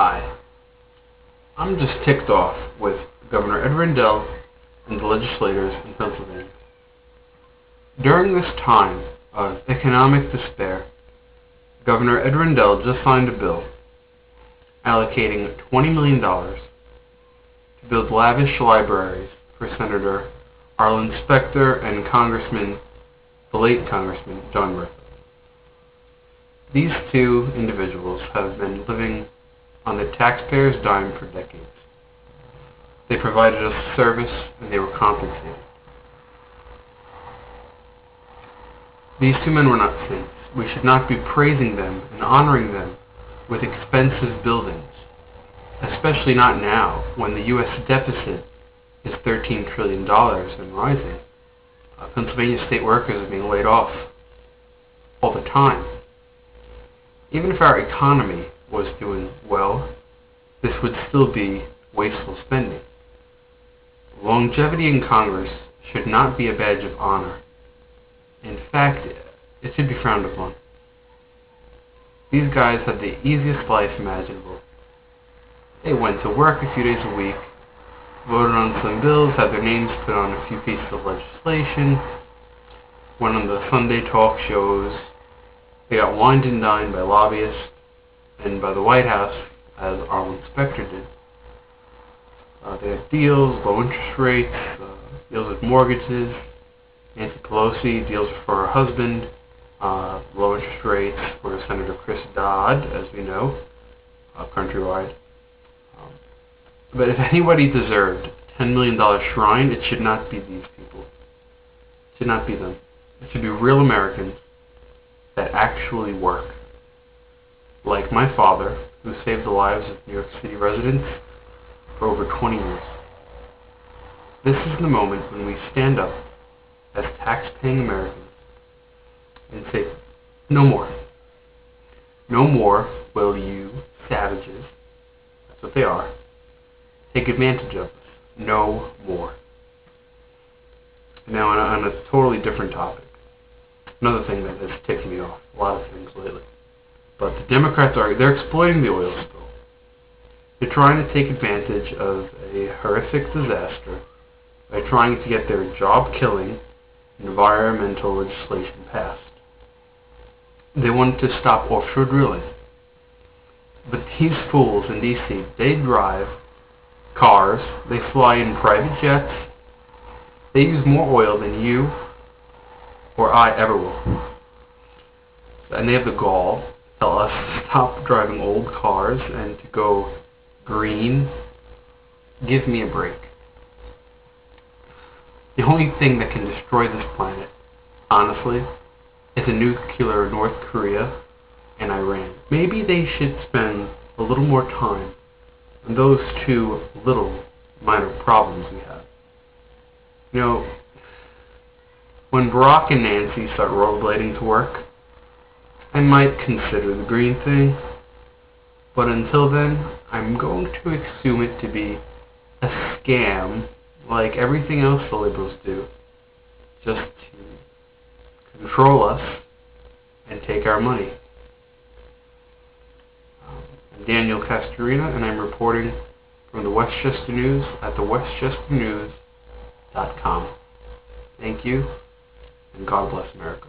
Hi. I'm just ticked off with Governor Ed Rendell and the legislators in Pennsylvania. During this time of economic despair, Governor Ed Rendell just signed a bill allocating $20 million to build lavish libraries for Senator Arlen Specter and the late Congressman John Murphy. These two individuals have been living on the taxpayers' dime for decades. They provided us service and they were compensated. These two men were not saints. We should not be praising them and honoring them with expensive buildings, especially not now when the U.S. deficit is $13 trillion and rising. Pennsylvania state workers are being laid off all the time. Even if our economy was doing well, this would still be wasteful spending. Longevity in Congress should not be a badge of honor. In fact, it should be frowned upon. These guys had the easiest life imaginable. They went to work a few days a week, voted on some bills, had their names put on a few pieces of legislation, went on the Sunday talk shows. They got wined and dined by lobbyists and by the White House, as Arlen Specter did. They had deals, low interest rates, deals with mortgages. Nancy Pelosi, deals for her husband, low interest rates for Senator Chris Dodd, as we know, countrywide. But if anybody deserved a $10 million shrine, it should not be these people. It should not be them. It should be real Americans that actually work. Like my father, who saved the lives of New York City residents for over 20 years. This is the moment when we stand up as tax-paying Americans and say, no more. No more will you savages, that's what they are, take advantage of us. No more. Now on a totally different topic. Another thing that has ticked me off, a lot of things lately. But the Democrats they're exploiting the oil spill. They're trying to take advantage of a horrific disaster by trying to get their job-killing environmental legislation passed. They want to stop offshore drilling. But these fools in D.C., they drive cars, they fly in private jets, they use more oil than you or I ever will. And they have the gall to tell us to stop driving old cars and to go green. Give me a break. The only thing that can destroy this planet, honestly, is a nuclear North Korea and Iran. Maybe they should spend a little more time on those two little minor problems we have. You know, when Barack and Nancy start rollerblading to work, I might consider the green thing, but until then, I'm going to assume it to be a scam like everything else the liberals do, just to control us and take our money. I'm Daniel Castorina, and I'm reporting from the Westchester News at the westchesternews.com. Thank you, and God bless America.